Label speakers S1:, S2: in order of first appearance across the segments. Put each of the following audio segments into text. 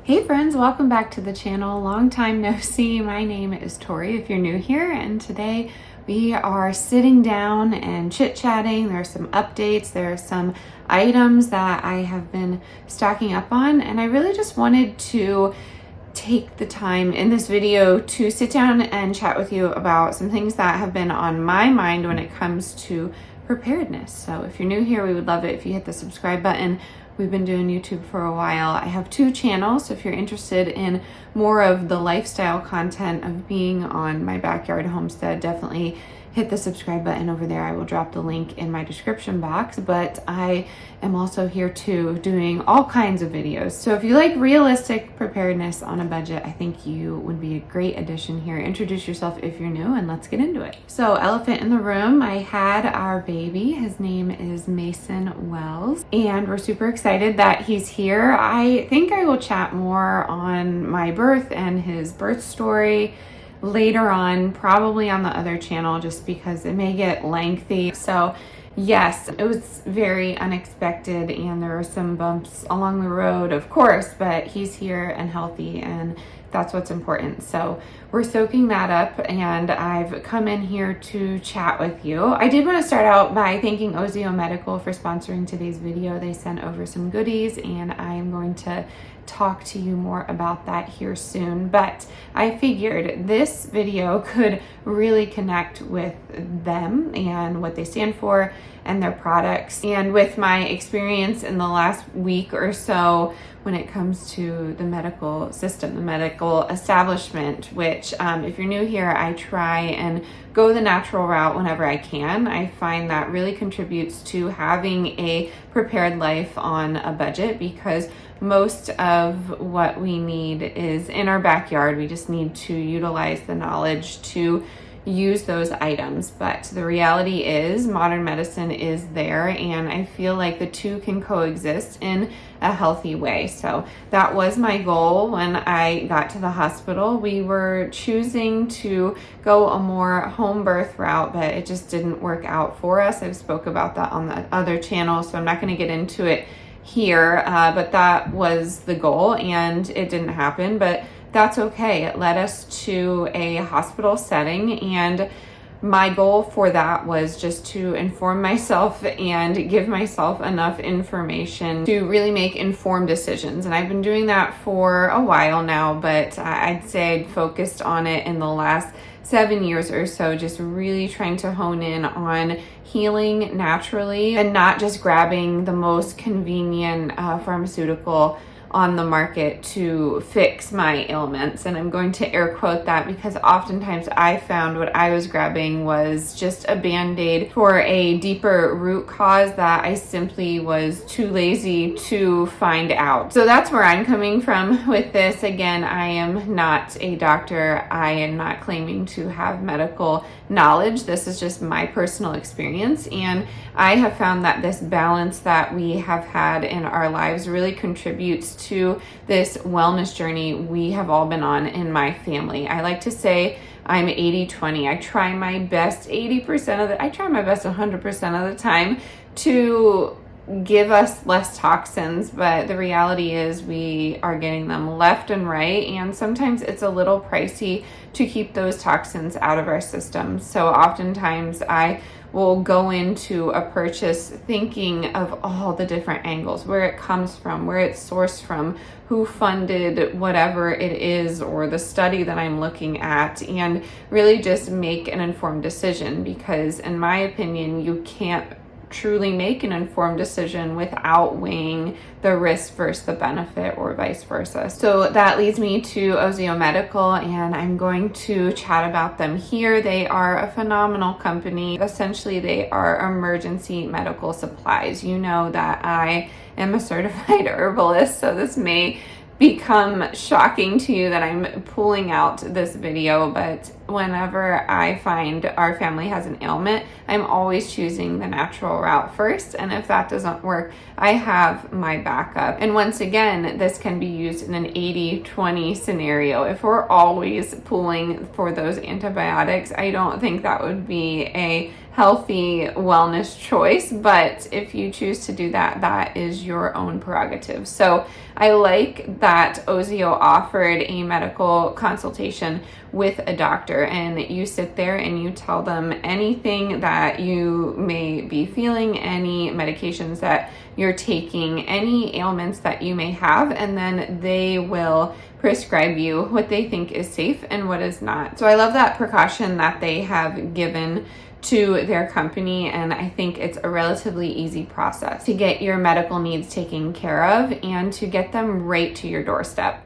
S1: Hey friends, welcome back to the channel. Long time no see. My name is Tori if you're new here, and today we are sitting down and chit-chatting. There are some updates, there are some items that I have been stocking up on, and I really just wanted to take the time in this video to sit down and chat with you about some things that have been on my mind when it comes to preparedness. So if you're new here, we would love it if you hit the subscribe button. We've been doing YouTube for a while. I have 2 channels, so if you're interested in more of the lifestyle content of being on my backyard homestead, definitely hit the subscribe button over there. I will drop the link in my description box, but I am also here too doing all kinds of videos. So if you like realistic preparedness on a budget, I think you would be a great addition here. Introduce yourself if you're new and let's get into it. So elephant in the room, I had our baby. His name is Mason Wells, and we're super excited that he's here. I think I will chat more on my birth and his birth story later on, probably on the other channel, just because it may get lengthy. So yes, it was very unexpected and there were some bumps along the road, of course, but he's here and healthy, and that's what's important. So we're soaking that up, and I've come in here to chat with you. I did want to start out by thanking Ozio Medical for sponsoring today's video. They sent over some goodies, and I'm going to talk to you more about that here soon. But I figured this video could really connect with them and what they stand for and their products, and with my experience in the last week or so when it comes to the medical system, the medical establishment, which if you're new here, I try and go the natural route whenever I can. I find that really contributes to having a prepared life on a budget, because most of what we need is in our backyard. We just need to utilize the knowledge to use those items. But the reality is modern medicine is there, and I feel like the two can coexist in a healthy way. So that was my goal when I got to the hospital. We were choosing to go a more home birth route, but it just didn't work out for us. I've spoke about that on the other channel, so I'm not going to get into it here, but that was the goal and it didn't happen, but that's okay. It led us to a hospital setting, and my goal for that was just to inform myself and give myself enough information to really make informed decisions. And I've been doing that for a while now, but I'd say I'd focused on it in the last 7 years or so, just really trying to hone in on healing naturally and not just grabbing the most convenient pharmaceutical on the market to fix my ailments. And I'm going to air quote that, because oftentimes I found what I was grabbing was just a band-aid for a deeper root cause that I simply was too lazy to find out. So that's where I'm coming from with this. Again, I am not a doctor. I am not claiming to have medical knowledge. This is just my personal experience, and I have found that this balance that we have had in our lives really contributes to this wellness journey we have all been on in my family. I like to say I'm 80-20. I try my best 80% of the, I try my best 100% of the time to give us less toxins, but the reality is we are getting them left and right, and sometimes it's a little pricey to keep those toxins out of our system. So oftentimes I will go into a purchase thinking of all the different angles, where it comes from, where it's sourced from, who funded whatever it is, or the study that I'm looking at, and really just make an informed decision, because in my opinion, you can't truly make an informed decision without weighing the risk versus the benefit, or vice versa. So that leads me to Ozio Medical, and I'm going to chat about them here. They are a phenomenal company. Essentially, they are emergency medical supplies. You know that I am a certified herbalist, so this may become shocking to you that I'm pulling out this video, but whenever I find our family has an ailment, I'm always choosing the natural route first, and if that doesn't work, I have my backup. And once again, this can be used in an 80-20 scenario. If we're always pulling for those antibiotics, I don't think that would be a healthy wellness choice, but if you choose to do that, that is your own prerogative. So I like that Ozio offered a medical consultation with a doctor, and you sit there and you tell them anything that you may be feeling, any medications that you're taking, any ailments that you may have, and then they will prescribe you what they think is safe and what is not. So I love that precaution that they have given to their company, and I think it's a relatively easy process to get your medical needs taken care of and to get them right to your doorstep.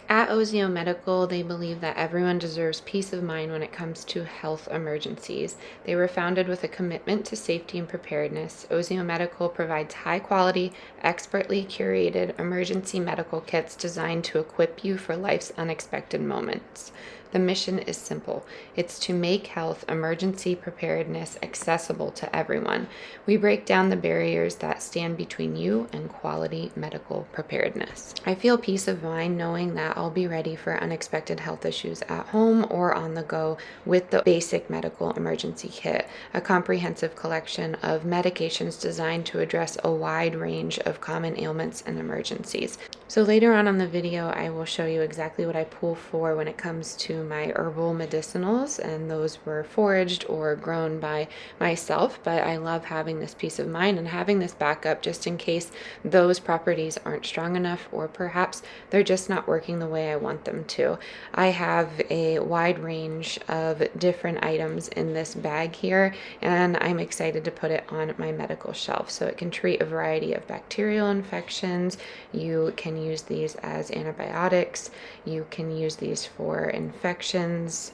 S1: At Ozio Medical, they believe that everyone deserves peace of mind when it comes to health emergencies. They were founded with a commitment to safety and preparedness. Ozio Medical provides high-quality, expertly curated emergency medical kits designed to equip you for life's unexpected moments. The mission is simple. It's to make health emergency preparedness accessible to everyone. We break down the barriers that stand between you and quality medical preparedness. I feel peace of mind knowing that I'll be ready for unexpected health issues at home or on the go with the basic medical emergency kit, a comprehensive collection of medications designed to address a wide range of common ailments and emergencies. So later on in the video, I will show you exactly what I pull for when it comes to my herbal medicinals, and those were foraged or grown by myself, but I love having this peace of mind and having this backup just in case those properties aren't strong enough, or perhaps they're just not working the way I want them to. I have a wide range of different items in this bag here, and I'm excited to put it on my medical shelf. So it can treat a variety of bacterial infections. You can use these as antibiotics. You can use these for infections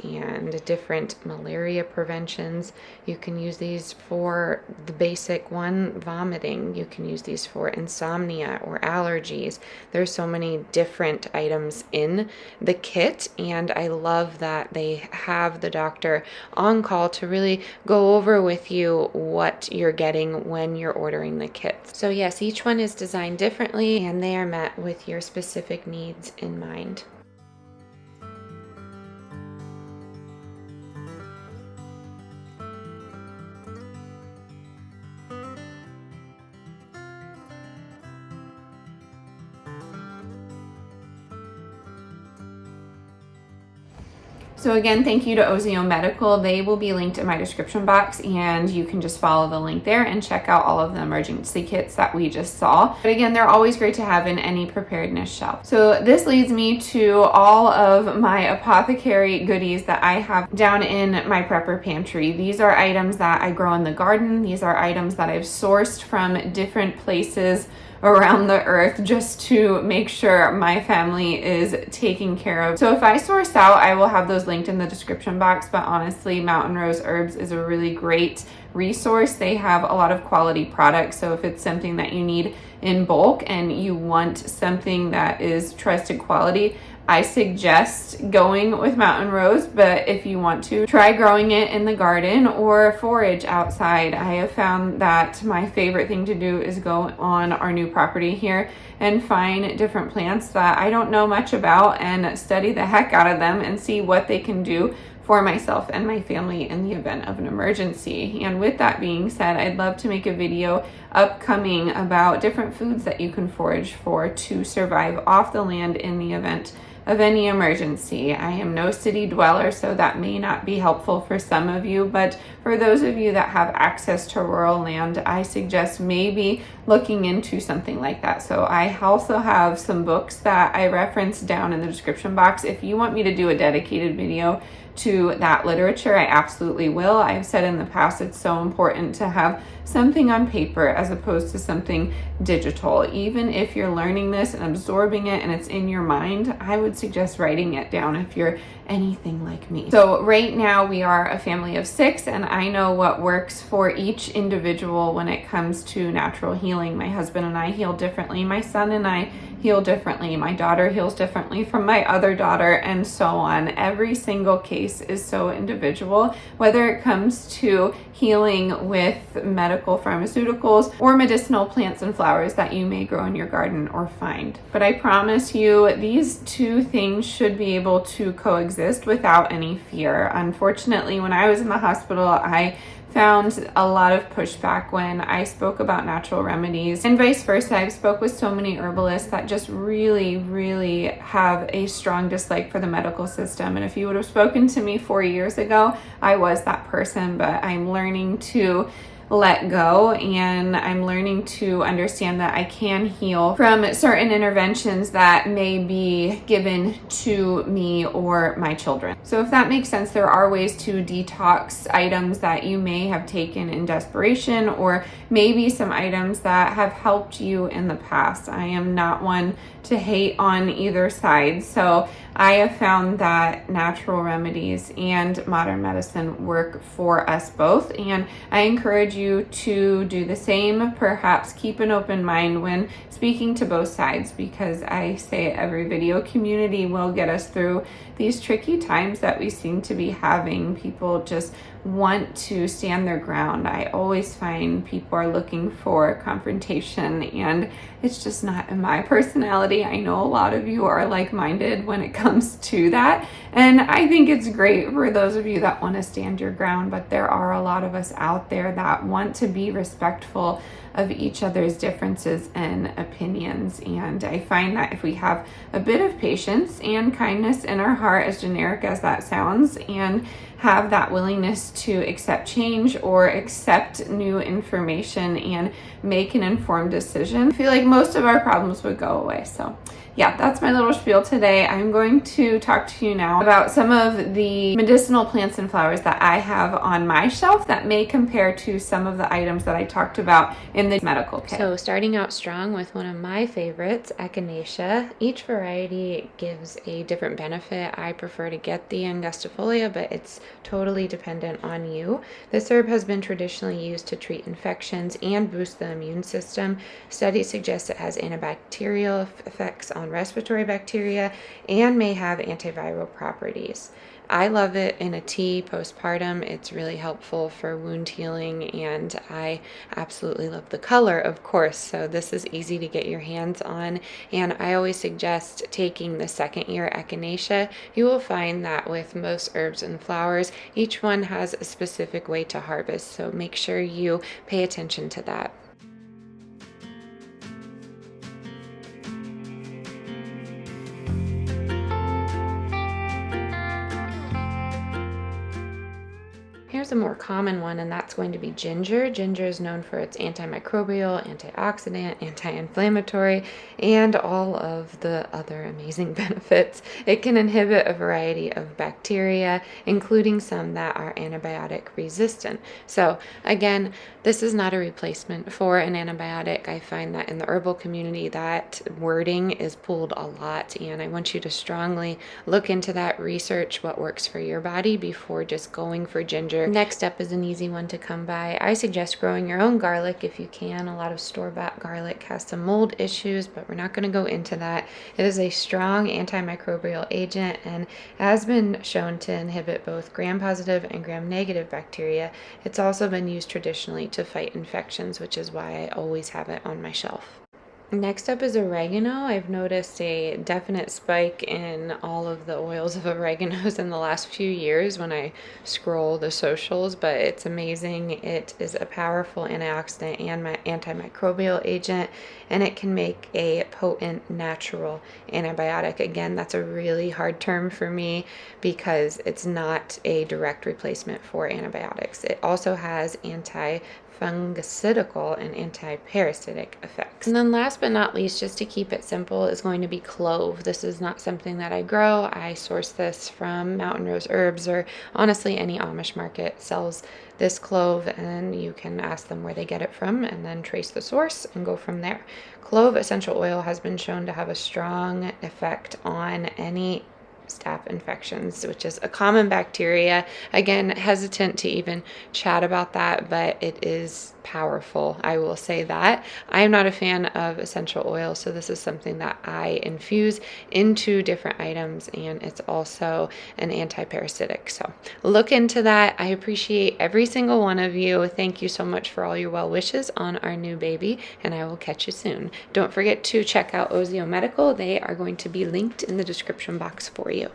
S1: and different malaria preventions. You can use these for the basic one, vomiting. You can use these for insomnia or allergies. There's so many different items in the kit, and I love that they have the doctor on call to really go over with you what you're getting when you're ordering the kit. So yes, each one is designed differently, and they are met with your specific needs in mind. So again, thank you to Ozio Medical. They will be linked in my description box, and you can just follow the link there and check out all of the emergency kits that we just saw. But again, they're always great to have in any preparedness shelf. So this leads me to all of my apothecary goodies that I have down in my prepper pantry. These are items that I grow in the garden. These are items that I've sourced from different places around the earth just to make sure my family is taken care of. So if I source out, I will have those linked in the description box, but honestly, Mountain Rose Herbs is a really great resource. They have a lot of quality products, so if it's something that you need in bulk and you want something that is trusted quality, I suggest going with Mountain Rose, but if you want to, try growing it in the garden or forage outside. I have found that my favorite thing to do is go on our new property here and find different plants that I don't know much about and study the heck out of them and see what they can do for myself and my family in the event of an emergency. And with that being said, I'd love to make a video upcoming about different foods that you can forage for to survive off the land in the event of any emergency. I am no city dweller, so that may not be helpful for some of you, but for those of you that have access to rural land, I suggest maybe looking into something like that. So I also have some books that I reference down in the description box. If you want me to do a dedicated video to that literature, I absolutely will. I've said in the past it's so important to have something on paper as opposed to something digital. Even if you're learning this and absorbing it and it's in your mind, I would suggest writing it down if you're anything like me. So right now we are a family of 6, and I know what works for each individual when it comes to natural healing. My husband and I heal differently. My son and I heal differently. My daughter heals differently from my other daughter, and so on. Every single case is so individual, whether it comes to healing with medical pharmaceuticals or medicinal plants and flowers that you may grow in your garden or find. But I promise you, these two things should be able to coexist without any fear. Unfortunately, when I was in the hospital, I found a lot of pushback when I spoke about natural remedies, and vice versa. I've spoke with so many herbalists that just really have a strong dislike for the medical system. And if you would have spoken to me 4 years ago, I was that person, but I'm learning to let go, and I'm learning to understand that I can heal from certain interventions that may be given to me or my children. So if that makes sense, there are ways to detox items that you may have taken in desperation, or maybe some items that have helped you in the past. I am not one to hate on either side. So I have found that natural remedies and modern medicine work for us both, and I encourage you to do the same. Perhaps keep an open mind when speaking to both sides, because I say every video, community will get us through these tricky times that we seem to be having. People just want to stand their ground. I always find people are looking for confrontation, and it's just not in my personality. I know a lot of you are like-minded when it comes to that, and I think it's great for those of you that want to stand your ground, but there are a lot of us out there that want to be respectful of each other's differences and opinions. And I find that if we have a bit of patience and kindness in our heart, as generic as that sounds, and have that willingness to accept change or accept new information and make an informed decision, I feel like most of our problems would go away. So yeah, that's my little spiel today. I'm going to talk to you now about some of the medicinal plants and flowers that I have on my shelf that may compare to some of the items that I talked about in the medical kit. So starting out strong with one of my favorites, echinacea. Each variety gives a different benefit. I prefer to get the angustifolia, but it's totally dependent on you. This herb has been traditionally used to treat infections and boost the immune system. Studies suggest it has antibacterial effects on respiratory bacteria and may have antiviral properties. I love it in a tea postpartum. It's really helpful for wound healing, and I absolutely love the color, of course. So this is easy to get your hands on, and I always suggest taking the second year echinacea. You will find that with most herbs and flowers, each one has a specific way to harvest, so make sure you pay attention to that. Here's a more common one, and that's going to be ginger. Ginger is known for its antimicrobial, antioxidant, anti-inflammatory, and all of the other amazing benefits. It can inhibit a variety of bacteria, including some that are antibiotic resistant. So again, this is not a replacement for an antibiotic. I find that in the herbal community, that wording is pulled a lot, and I want you to strongly look into that, research what works for your body before just going for ginger. Next up is an easy one to come by. I suggest growing your own garlic if you can. A lot of store-bought garlic has some mold issues, but we're not going to go into that. It is a strong antimicrobial agent and has been shown to inhibit both gram-positive and gram-negative bacteria. It's also been used traditionally to fight infections, which is why I always have it on my shelf. Next up is oregano. I've noticed a definite spike in all of the oils of oreganos in the last few years when I scroll the socials, but it's amazing. It is a powerful antioxidant and antimicrobial agent, and it can make a potent natural antibiotic. Again, that's a really hard term for me because it's not a direct replacement for antibiotics. It also has fungicidal and anti-parasitic effects. And then last but not least, just to keep it simple, is going to be clove. This is not something that I grow. I source this from Mountain Rose Herbs, or honestly any Amish market sells this clove, and you can ask them where they get it from and then trace the source and go from there. Clove essential oil has been shown to have a strong effect on any staph infections, which is a common bacteria. Again, hesitant to even chat about that, but it is powerful. I will say that. I am not a fan of essential oil, so this is something that I infuse into different items, and it's also an anti-parasitic. So look into that. I appreciate every single one of you. Thank you so much for all your well wishes on our new baby, and I will catch you soon. Don't forget to check out Ozio Medical. They are going to be linked in the description box for you.